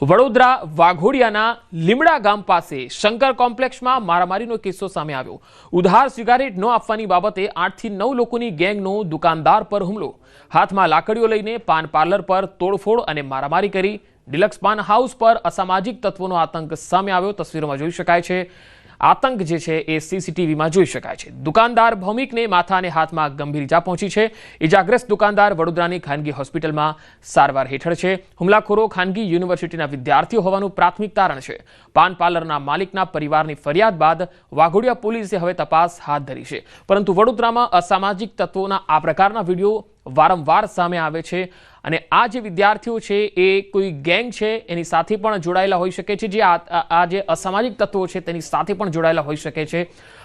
વડોદરા વાઘોડિયાના લીમડા ગામ પાસે શંકર કોમ્પ્લેક્સમાં મારામારીનો કિસ્સો સામે આવ્યો। ઉધાર સિગારેટ ન આપવાની બાબતે 8 થી 9 લોકોની ગેંગનો દુકાનદાર પર હુમલો। હાથમાં લાકડીઓ લઈને પાન પાર્લર પર તોડફોડ અને મારામારી કરી। ડિલક્સ પાન હાઉસ પર અસામાજિક તત્વોનો આતંક સામે આવ્યો। તસવીરોમાં જોઈ શકાય છે આતંક જે છે એ સીસીટીવીમાં જોઈ શકાય છે। દુકાનદાર ભૌમિકને માથા અને હાથમાં ગંભીર ઈજા પહોંચી છે। ઈજાગ્રસ્ત દુકાનદાર વડોદરાની ખાનગી હોસ્પિટલમાં સારવાર હેઠળ છે। હુમલાખોરો ખાનગી યુનિવર્સિટીના વિદ્યાર્થીઓ હોવાનું પ્રાથમિક તારણ છે। પાન પાર્લરના માલિકના પરિવારની ફરિયાદ બાદ વાઘોડિયા પોલીસે હવે તપાસ હાથ ધરી છે। પરંતુ વડોદરામાં અસામાજિક તત્વોના આ પ્રકારના વિડીયો વારંવાર સામે આવે છે અને આ જે વિદ્યાર્થીઓ છે એ કોઈ ગેંગ છે એની સાથે પણ જોડાયેલા હોઈ શકે છે। જે આ જે અસામાજિક તત્વો છે તેની સાથે પણ જોડાયેલા હોઈ શકે છે।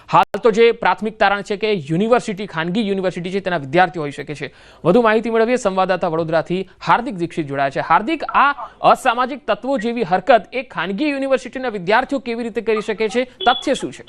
હાલ તો જે પ્રાથમિક તારણ છે કે યુનિવર્સિટી ખાનગી યુનિવર્સિટી છે તેના વિદ્યાર્થીઓ હોઈ શકે છે। વધુ માહિતી મેળવીએ સંવાદદાતા વડોદરાથી હાર્દિક દીક્ષિત જોડાયા છે। હાર્દિક, આ અસામાજિક તત્વો જેવી હરકત એ ખાનગી યુનિવર્સિટીના વિદ્યાર્થીઓ કેવી રીતે કરી શકે છે? તથ્ય શું છે?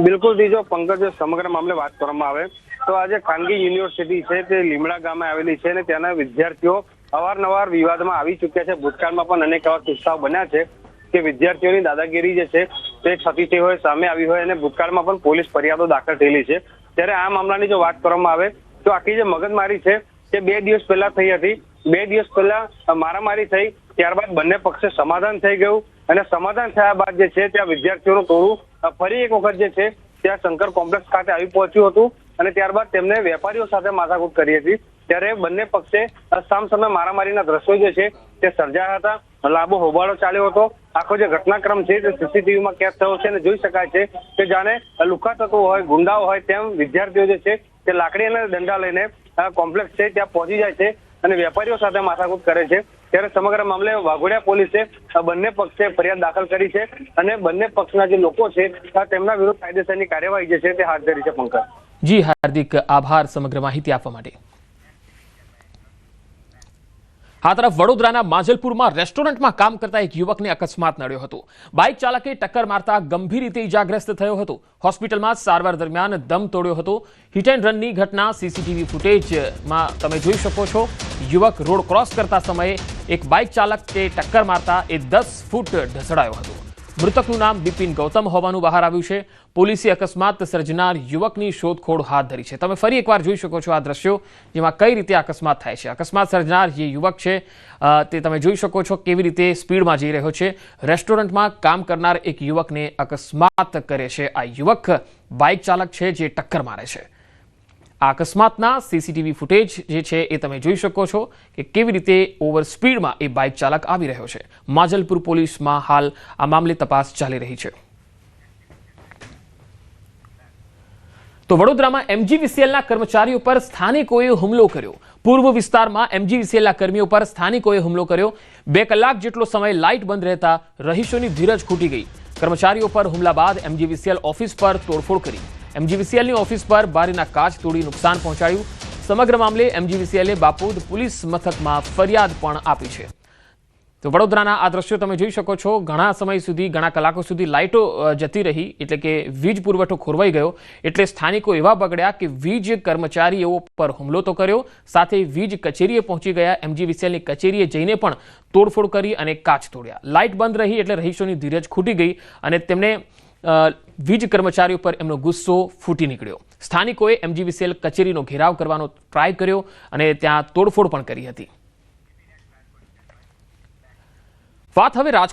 બિલકુલ દીજો પંકજ, સમગ્ર મામલે વાત કરવામાં આવે તો આજે ખાનગી યુનિવર્સિટી છે તે લીમડા ગામે આવેલી છે અને ત્યાંના વિદ્યાર્થીઓ અવારનવાર વિવાદમાં આવી ચૂક્યા છે। ભૂતકાળમાં પણ અનેક એવા કિસ્સાઓ બન્યા છે કે વિદ્યાર્થીઓની દાદાગીરી જે છે તે થતી થઈ હોય, સામે આવી હોય અને ભૂતકાળમાં પણ પોલીસ ફરિયાદો દાખલ થયેલી છે। ત્યારે આ મામલાની જો વાત કરવામાં આવે તો આખી જે મગજમારી છે તે 2 દિવસ પહેલા થઈ હતી। 2 દિવસ પહેલા મારામારી થઈ, ત્યારબાદ બંને પક્ષે સમાધાન થઈ ગયું અને સમાધાન થયા બાદ જે છે ત્યાં વિદ્યાર્થીઓનું ટોળું ફરી એક વખત જે છે ત્યાં શંકર કોમ્પ્લેક્સ ખાતે આવી પહોંચ્યું હતું અને ત્યારબાદ તેમને વેપારીઓ સાથે માથાકૂટ કરી હતી। ત્યારે બંને પક્ષે સામસામે મારામારીના દ્રશ્યો જે છે તે સર્જાયા હતા। લાંબો હોબાળો ચાલ્યો હતો। આખો જે ઘટનાક્રમ છે તે સીસીટીવીમાં કેદ થયો છે અને જોઈ શકાય છે કે જાણે લુખ્ખા તત્વો હોય, ગુંડાઓ હોય તેમ વિદ્યાર્થીઓ જે છે તે લાકડી અને દંડા લઈને કોમ્પ્લેક્સ છે ત્યાં પહોંચી જાય છે અને વેપારીઓ સાથે માથાકૂટ કરે છે। ત્યારે સમગ્ર મામલે વાઘોડિયા પોલીસે બંને પક્ષે ફરિયાદ દાખલ કરી છે અને બંને પક્ષના જે લોકો છે તેમના વિરુદ્ધ કાયદેસરની કાર્યવાહી જે છે તે હાથ ધરી છે। પંકજ જી હાર્દિક, આભાર સમગ્ર માહિતી આપવા માટે। આ તરફ વડોદરાના માજલપુરમાં રેસ્ટોરન્ટમાં કામ કરતા એક યુવકને અકસ્માત નડ્યો હતો। બાઇક ચાલકે ટક્કર મારતા ગંભીર રીતે ઇજાગ્રસ્ત થયો હતો। હોસ્પિટલમાં સારવાર દરમિયાન દમ તોડ્યો હતો। હિટ એન્ડ રનની ઘટના સીસીટીવી ફૂટેજમાં તમે જોઈ શકો છો। યુવક રોડ ક્રોસ કરતા સમયે એક બાઇક ચાલકે ટક્કર મારતા એ 10 ફૂટ ઢસડાયો હતો। મૃતકનું નામ બિપિન ગૌતમ હોવાનું બહાર આવ્યું છે। પોલીસે અકસ્માત સર્જનાર યુવકની શોધખોળ હાથ ધરી છે। તમે ફરી એકવાર જોઈ શકો છો આ દ્રશ્યો જેમાં કઈ રીતે અકસ્માત થાય છે। અકસ્માત સર્જનાર જે યુવક છે તે તમે જોઈ શકો છો કેવી રીતે સ્પીડમાં જઈ રહ્યો છે। રેસ્ટોરન્ટમાં કામ કરનાર એક યુવકને અકસ્માત કરે છે આ યુવક બાઇક ચાલક છે જે ટક્કર મારે છે। આ અકસ્માતના સીસીટીવી ફૂટેજ જે છે એ તમે જોઈ શકો છો કે કેવી રીતે ઓવર સ્પીડમાં એ બાઇક ચાલક આવી રહ્યો છે। માજલપુર પોલીસમાં હાલ આ મામલે તપાસ ચાલી રહી છે। તો વડોદરામાં એમજીવીસીએલના કર્મચારીઓ પર સ્થાનિકોએ હુમલો કર્યો। પૂર્વ વિસ્તારમાં એમજીવીસીએલના કર્મીઓ પર સ્થાનિકોએ હુમલો કર્યો। 2 કલાક જેટલો સમય લાઇટ બંધ રહેતા રહીશોની ધીરજ ખૂટી ગઈ। કર્મચારીઓ પર હુમલા બાદ એમજીવીસીએલ ઓફિસ પર તોડફોડ કરી। એમજીવીસીએલની ઓફિસ પર બારીના કાચ તોડી નુકસાન પહોંચાડ્યું। સમગ્ર મામલે એમજીવીસીએલે બાપોદ પોલીસ મથકમાં ફરિયાદ પણ આપી છે। તો વડોદરાના આ દ્રશ્યો તમે જોઈ શકો છો। ઘણા સમય સુધી, ઘણા કલાકો સુધી લાઇટો જતી રહી એટલે કે વીજ પુરવઠો ખોરવાઈ ગયો એટલે સ્થાનિકો એવા બગડ્યા કે વીજ કર્મચારીઓ પર હુમલો તો કર્યો, સાથે વીજ કચેરીએ પહોંચી ગયા। એમજીવીસીએલની કચેરીએ જઈને પણ તોડફોડ કરી અને કાચ તોડ્યા। લાઇટ બંધ રહી એટલે રહીશોની ધીરજ ખૂટી ગઈ અને તેમને વીજ કર્મચારીઓ પર એમનો ગુસ્સો ફૂટી નીકળ્યો। સ્થાનિકોએ એમજીવીસીએલ કચેરીનો ઘેરાવ કરવાનો ટ્રાય કર્યો અને ત્યાં તોડફોડ પણ કરી હતી। વાત હવે રાજકોટ